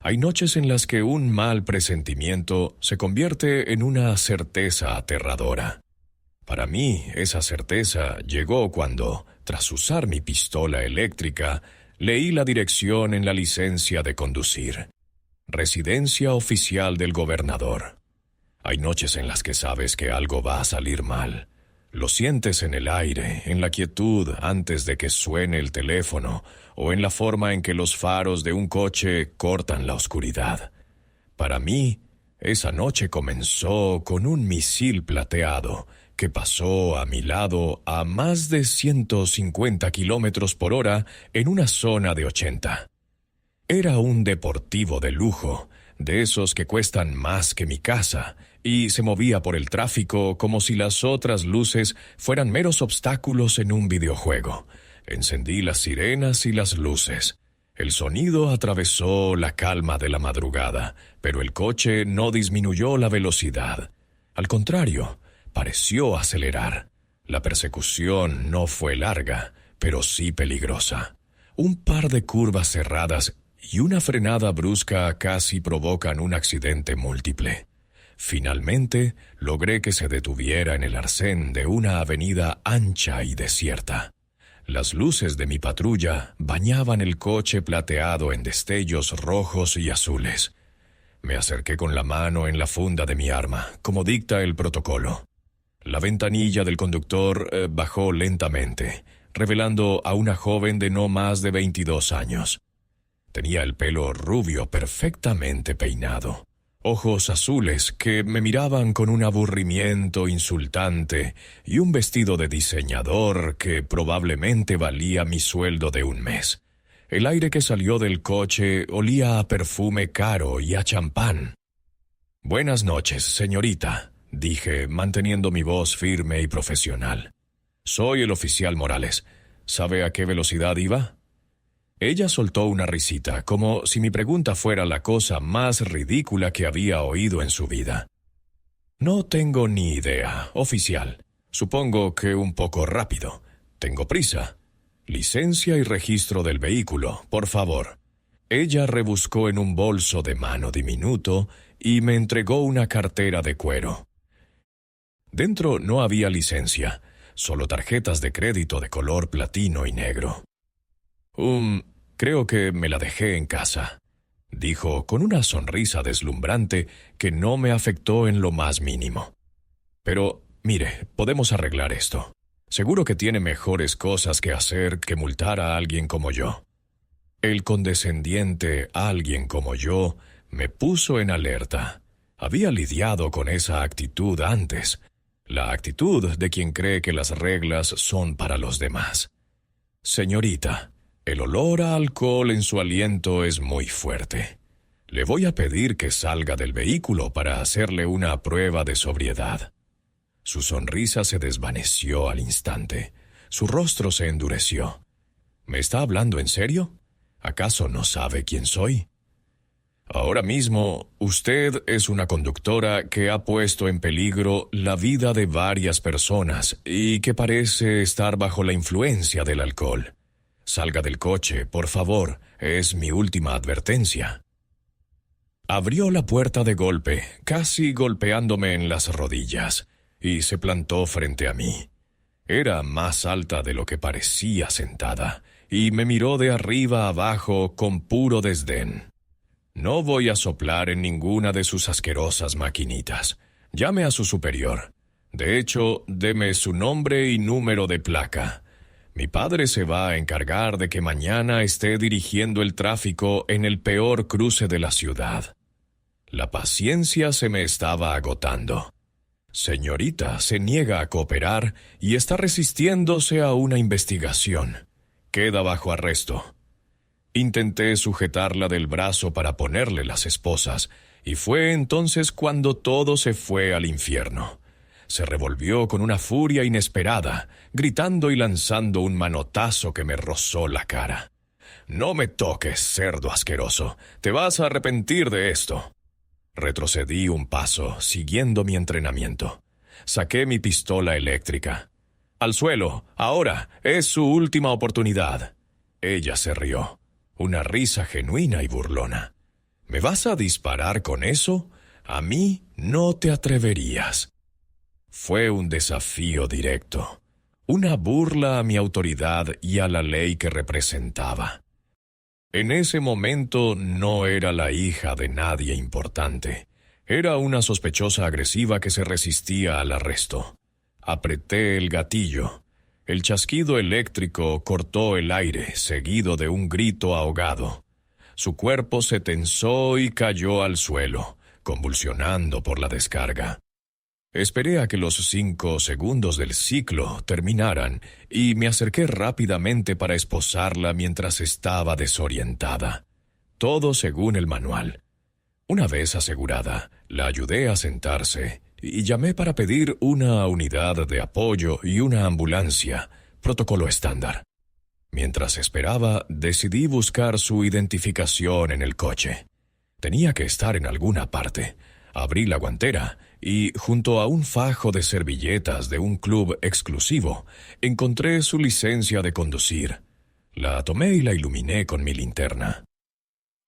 Hay noches en las que un mal presentimiento se convierte en una certeza aterradora. Para mí, esa certeza llegó cuando, tras usar mi pistola eléctrica, leí la dirección en la licencia de conducir. Residencia oficial del gobernador. Hay noches en las que sabes que algo va a salir mal. Lo sientes en el aire, en la quietud antes de que suene el teléfono o en la forma en que los faros de un coche cortan la oscuridad. Para mí, esa noche comenzó con un misil plateado que pasó a mi lado a más de 150 kilómetros por hora en una zona de 80. Era un deportivo de lujo, de esos que cuestan más que mi casa, y se movía por el tráfico como si las otras luces fueran meros obstáculos en un videojuego. Encendí las sirenas y las luces. El sonido atravesó la calma de la madrugada, pero el coche no disminuyó la velocidad. Al contrario, pareció acelerar. La persecución no fue larga, pero sí peligrosa. Un par de curvas cerradas y una frenada brusca casi provocan un accidente múltiple. Finalmente, logré que se detuviera en el arcén de una avenida ancha y desierta. Las luces de mi patrulla bañaban el coche plateado en destellos rojos y azules. Me acerqué con la mano en la funda de mi arma, como dicta el protocolo. La ventanilla del conductor bajó lentamente, revelando a una joven de no más de 22 años. Tenía el pelo rubio perfectamente peinado, ojos azules que me miraban con un aburrimiento insultante y un vestido de diseñador que probablemente valía mi sueldo de un mes. El aire que salió del coche olía a perfume caro y a champán. «Buenas noches, señorita», dije, manteniendo mi voz firme y profesional. «Soy el oficial Morales. ¿Sabe a qué velocidad iba?» Ella soltó una risita, como si mi pregunta fuera la cosa más ridícula que había oído en su vida. «No tengo ni idea, oficial. Supongo que un poco rápido. Tengo prisa. Licencia y registro del vehículo, por favor». Ella rebuscó en un bolso de mano diminuto y me entregó una cartera de cuero. Dentro no había licencia, solo tarjetas de crédito de color platino y negro. Creo que me la dejé en casa», dijo con una sonrisa deslumbrante que no me afectó en lo más mínimo. «Pero, mire, podemos arreglar esto. Seguro que tiene mejores cosas que hacer que multar a alguien como yo». El condescendiente alguien como yo me puso en alerta. Había lidiado con esa actitud antes, la actitud de quien cree que las reglas son para los demás. «Señorita, el olor a alcohol en su aliento es muy fuerte. Le voy a pedir que salga del vehículo para hacerle una prueba de sobriedad». Su sonrisa se desvaneció al instante. Su rostro se endureció. «¿Me está hablando en serio? ¿Acaso no sabe quién soy?» «Ahora mismo, usted es una conductora que ha puesto en peligro la vida de varias personas y que parece estar bajo la influencia del alcohol. Salga del coche, por favor, es mi última advertencia». Abrió la puerta de golpe, casi golpeándome en las rodillas, y se plantó frente a mí. Era más alta de lo que parecía sentada, y me miró de arriba abajo con puro desdén. «No voy a soplar en ninguna de sus asquerosas maquinitas. Llame a su superior. De hecho, deme su nombre y número de placa. Mi padre se va a encargar de que mañana esté dirigiendo el tráfico en el peor cruce de la ciudad». La paciencia se me estaba agotando. «Señorita, se niega a cooperar y está resistiéndose a una investigación. Queda bajo arresto». Intenté sujetarla del brazo para ponerle las esposas, y fue entonces cuando todo se fue al infierno. Se revolvió con una furia inesperada, gritando y lanzando un manotazo que me rozó la cara. «No me toques, cerdo asqueroso. Te vas a arrepentir de esto». Retrocedí un paso, siguiendo mi entrenamiento. Saqué mi pistola eléctrica. «Al suelo, ahora, es su última oportunidad». Ella se rió, una risa genuina y burlona. ¿Me vas a disparar con eso? A mí no te atreverías. Fue un desafío directo, una burla a mi autoridad y a la ley que representaba. En ese momento no era la hija de nadie importante. Era una sospechosa agresiva que se resistía al arresto. Apreté el gatillo. El chasquido eléctrico cortó el aire, seguido de un grito ahogado. Su cuerpo se tensó y cayó al suelo, convulsionando por la descarga. Esperé a que los 5 segundos del ciclo terminaran y me acerqué rápidamente para esposarla mientras estaba desorientada. Todo según el manual. Una vez asegurada, la ayudé a sentarse y llamé para pedir una unidad de apoyo y una ambulancia, protocolo estándar. Mientras esperaba, decidí buscar su identificación en el coche. Tenía que estar en alguna parte. Abrí la guantera y, junto a un fajo de servilletas de un club exclusivo, encontré su licencia de conducir. La tomé y la iluminé con mi linterna.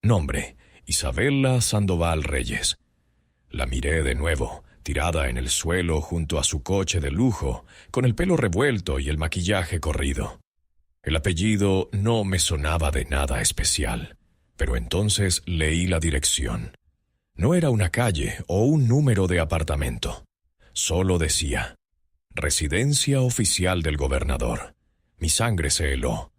Nombre: Isabela Sandoval Reyes. La miré de nuevo, tirada en el suelo junto a su coche de lujo, con el pelo revuelto y el maquillaje corrido. El apellido no me sonaba de nada especial, pero entonces leí la dirección. No era una calle o un número de apartamento. Solo decía: Residencia oficial del gobernador. Mi sangre se heló.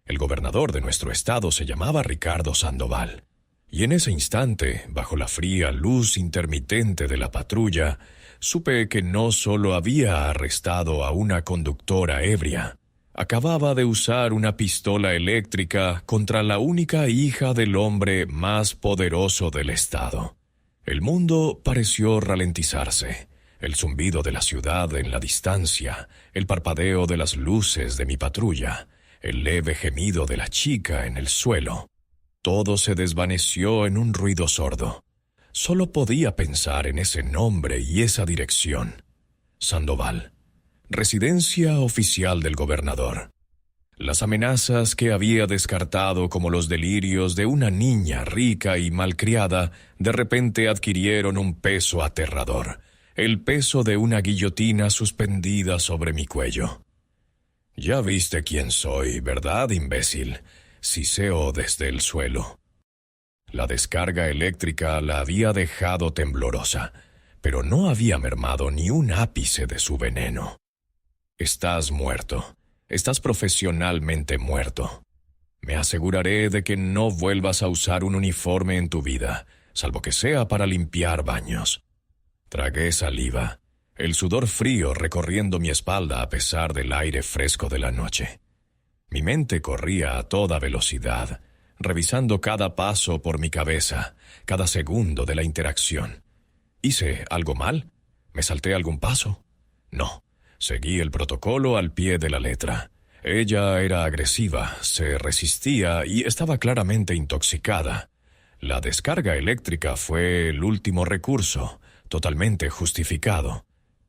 El gobernador de nuestro estado se llamaba Ricardo Sandoval. Y en ese instante, bajo la fría luz intermitente de la patrulla, supe que no solo había arrestado a una conductora ebria, acababa de usar una pistola eléctrica contra la única hija del hombre más poderoso del estado. El mundo pareció ralentizarse. El zumbido de la ciudad en la distancia, el parpadeo de las luces de mi patrulla, el leve gemido de la chica en el suelo. Todo se desvaneció en un ruido sordo. Solo podía pensar en ese nombre y esa dirección. Sandoval. Residencia oficial del gobernador. Las amenazas que había descartado como los delirios de una niña rica y malcriada de repente adquirieron un peso aterrador, el peso de una guillotina suspendida sobre mi cuello. «Ya viste quién soy, ¿verdad, imbécil?», siseó desde el suelo. La descarga eléctrica la había dejado temblorosa, pero no había mermado ni un ápice de su veneno. «Estás muerto. Estás profesionalmente muerto. Me aseguraré de que no vuelvas a usar un uniforme en tu vida, salvo que sea para limpiar baños». Tragué saliva, el sudor frío recorriendo mi espalda a pesar del aire fresco de la noche. Mi mente corría a toda velocidad, revisando cada paso por mi cabeza, cada segundo de la interacción. ¿Hice algo mal? ¿Me salté algún paso? No. Seguí el protocolo al pie de la letra. Ella era agresiva, se resistía y estaba claramente intoxicada. La descarga eléctrica fue el último recurso, totalmente justificado.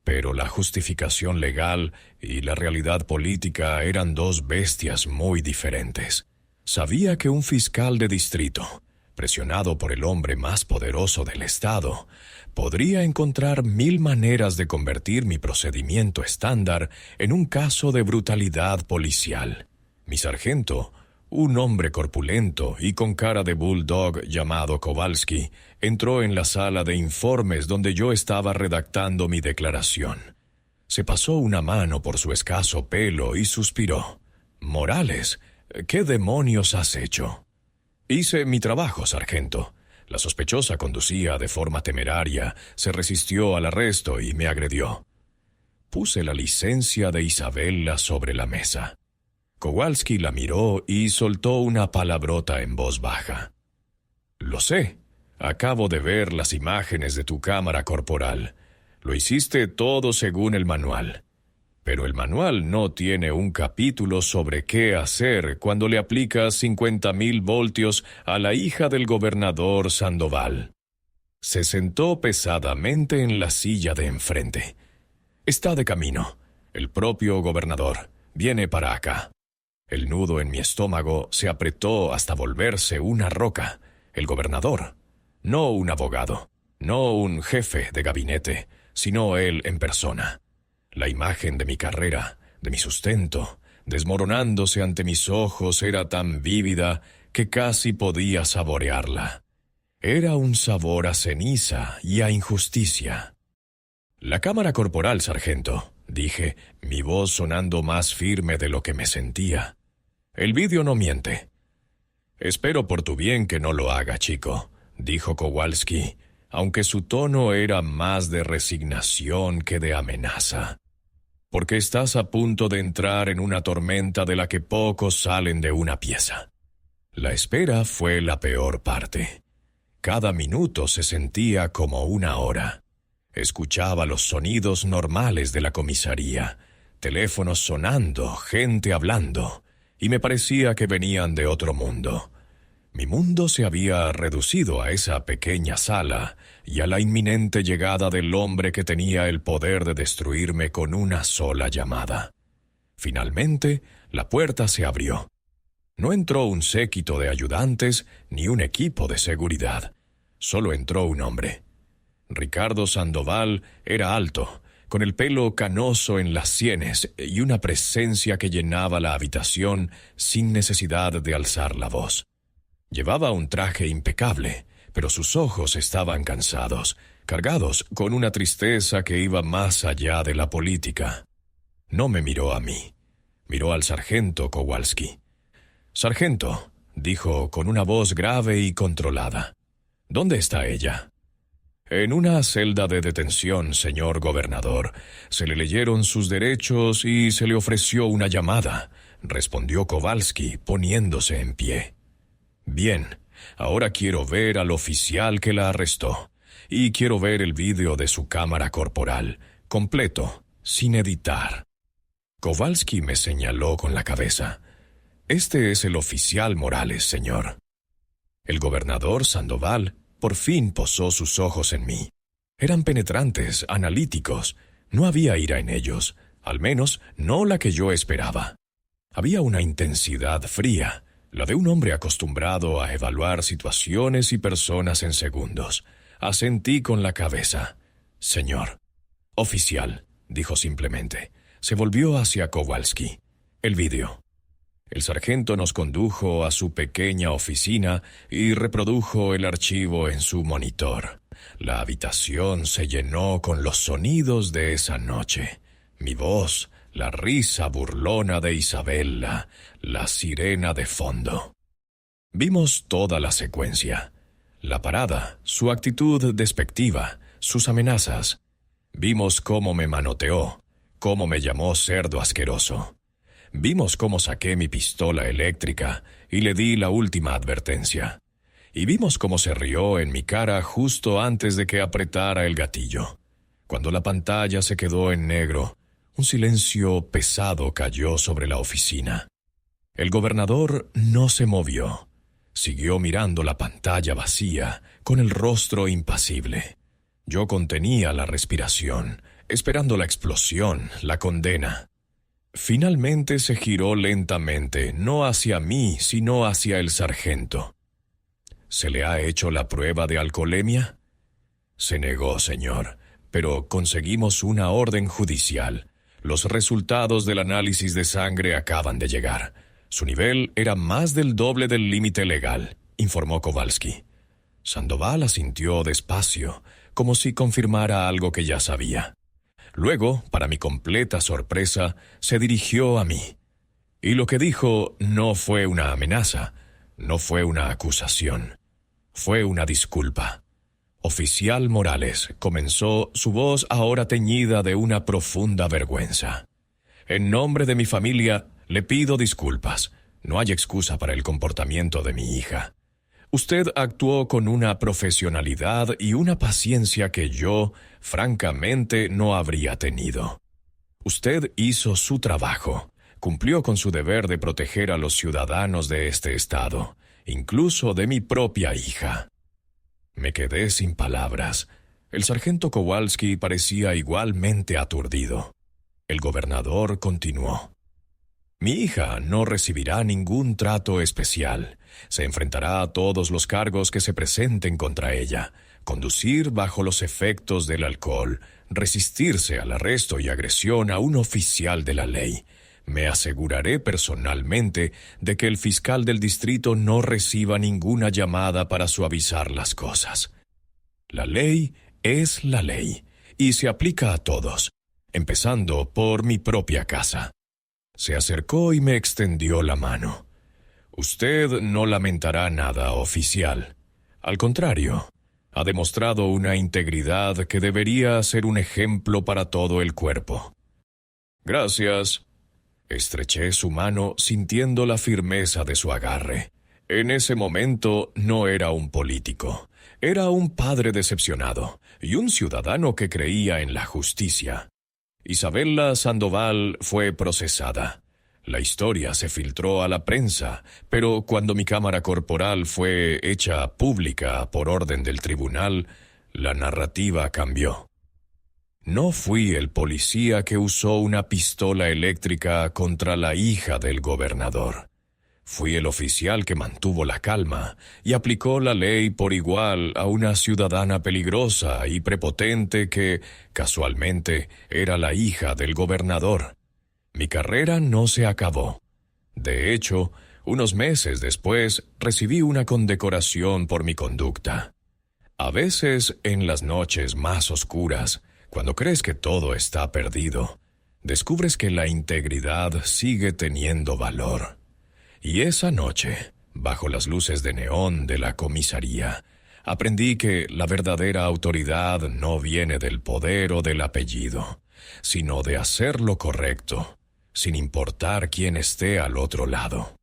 Pero la justificación legal y la realidad política eran dos bestias muy diferentes. Sabía que un fiscal de distrito, presionado por el hombre más poderoso del estado, podría encontrar 1000 maneras de convertir mi procedimiento estándar en un caso de brutalidad policial. Mi sargento, un hombre corpulento y con cara de bulldog llamado Kowalski, entró en la sala de informes donde yo estaba redactando mi declaración. Se pasó una mano por su escaso pelo y suspiró. «Morales, ¿qué demonios has hecho?» «Hice mi trabajo, sargento». La sospechosa conducía de forma temeraria, se resistió al arresto y me agredió. Puse la licencia de Isabela sobre la mesa. Kowalski la miró y soltó una palabrota en voz baja. «Lo sé. Acabo de ver las imágenes de tu cámara corporal. Lo hiciste todo según el manual. Pero el manual no tiene un capítulo sobre qué hacer cuando le aplicas 50,000 voltios a la hija del gobernador Sandoval». Se sentó pesadamente en la silla de enfrente. «Está de camino. El propio gobernador. Viene para acá». El nudo en mi estómago se apretó hasta volverse una roca. El gobernador. No un abogado, no un jefe de gabinete, sino él en persona. La imagen de mi carrera, de mi sustento, desmoronándose ante mis ojos, era tan vívida que casi podía saborearla. Era un sabor a ceniza y a injusticia. «La cámara corporal, sargento», dije, mi voz sonando más firme de lo que me sentía. «El vídeo no miente». «Espero por tu bien que no lo haga, chico», dijo Kowalski, aunque su tono era más de resignación que de amenaza. «Porque estás a punto de entrar en una tormenta de la que pocos salen de una pieza». La espera fue la peor parte. Cada minuto se sentía como una hora. Escuchaba los sonidos normales de la comisaría, teléfonos sonando, gente hablando, y me parecía que venían de otro mundo. Mi mundo se había reducido a esa pequeña sala y a la inminente llegada del hombre que tenía el poder de destruirme con una sola llamada. Finalmente, la puerta se abrió. No entró un séquito de ayudantes ni un equipo de seguridad. Solo entró un hombre. Ricardo Sandoval era alto, con el pelo canoso en las sienes y una presencia que llenaba la habitación sin necesidad de alzar la voz. Llevaba un traje impecable, pero sus ojos estaban cansados, cargados con una tristeza que iba más allá de la política. No me miró a mí, miró al sargento Kowalski. «Sargento», dijo con una voz grave y controlada, «¿dónde está ella?» «En una celda de detención, señor gobernador. Se le leyeron sus derechos y se le ofreció una llamada», respondió Kowalski, poniéndose en pie. «Bien, ahora quiero ver al oficial que la arrestó, y quiero ver el vídeo de su cámara corporal, completo, sin editar». Kowalski me señaló con la cabeza. «Este es el oficial Morales, señor». El gobernador Sandoval por fin posó sus ojos en mí. Eran penetrantes, analíticos. No había ira en ellos, al menos no la que yo esperaba. Había una intensidad fría, la de un hombre acostumbrado a evaluar situaciones y personas en segundos. Asentí con la cabeza. «Señor». «Oficial», dijo simplemente. Se volvió hacia Kowalski. «El vídeo». El sargento nos condujo a su pequeña oficina y reprodujo el archivo en su monitor. La habitación se llenó con los sonidos de esa noche. Mi voz, la risa burlona de Isabella, la sirena de fondo. Vimos toda la secuencia. La parada, su actitud despectiva, sus amenazas. Vimos cómo me manoteó, cómo me llamó cerdo asqueroso. Vimos cómo saqué mi pistola eléctrica y le di la última advertencia. Y vimos cómo se rió en mi cara justo antes de que apretara el gatillo. Cuando la pantalla se quedó en negro, un silencio pesado cayó sobre la oficina. El gobernador no se movió. Siguió mirando la pantalla vacía, con el rostro impasible. Yo contenía la respiración, esperando la explosión, la condena. Finalmente se giró lentamente, no hacia mí, sino hacia el sargento. «¿Se le ha hecho la prueba de alcoholemia?» «Se negó, señor, pero conseguimos una orden judicial. Los resultados del análisis de sangre acaban de llegar. Su nivel era más del doble del límite legal», informó Kowalski. Sandoval asintió despacio, como si confirmara algo que ya sabía. Luego, para mi completa sorpresa, se dirigió a mí. Y lo que dijo no fue una amenaza, no fue una acusación. Fue una disculpa. «Oficial Morales», comenzó, su voz ahora teñida de una profunda vergüenza. «En nombre de mi familia, le pido disculpas. No hay excusa para el comportamiento de mi hija. Usted actuó con una profesionalidad y una paciencia que yo, francamente, no habría tenido. Usted hizo su trabajo, cumplió con su deber de proteger a los ciudadanos de este estado, incluso de mi propia hija». Me quedé sin palabras. El sargento Kowalski parecía igualmente aturdido. El gobernador continuó. Mi hija no recibirá ningún trato especial. Se enfrentará a todos los cargos que se presenten contra ella: conducir bajo los efectos del alcohol, resistirse al arresto y agresión a un oficial de la ley. Me aseguraré personalmente de que el fiscal del distrito no reciba ninguna llamada para suavizar las cosas. La ley es la ley, y se aplica a todos, empezando por mi propia casa. Se acercó y me extendió la mano. Usted no lamentará nada, oficial. Al contrario, ha demostrado una integridad que debería ser un ejemplo para todo el cuerpo. Gracias. Estreché su mano sintiendo la firmeza de su agarre. En ese momento no era un político. Era un padre decepcionado y un ciudadano que creía en la justicia. Isabela Sandoval fue procesada. La historia se filtró a la prensa, pero cuando mi cámara corporal fue hecha pública por orden del tribunal, la narrativa cambió. No fui el policía que usó una pistola eléctrica contra la hija del gobernador. Fui el oficial que mantuvo la calma y aplicó la ley por igual a una ciudadana peligrosa y prepotente que, casualmente, era la hija del gobernador. Mi carrera no se acabó. De hecho, unos meses después recibí una condecoración por mi conducta. A veces, en las noches más oscuras, cuando crees que todo está perdido, descubres que la integridad sigue teniendo valor. Y esa noche, bajo las luces de neón de la comisaría, aprendí que la verdadera autoridad no viene del poder o del apellido, sino de hacer lo correcto, sin importar quién esté al otro lado.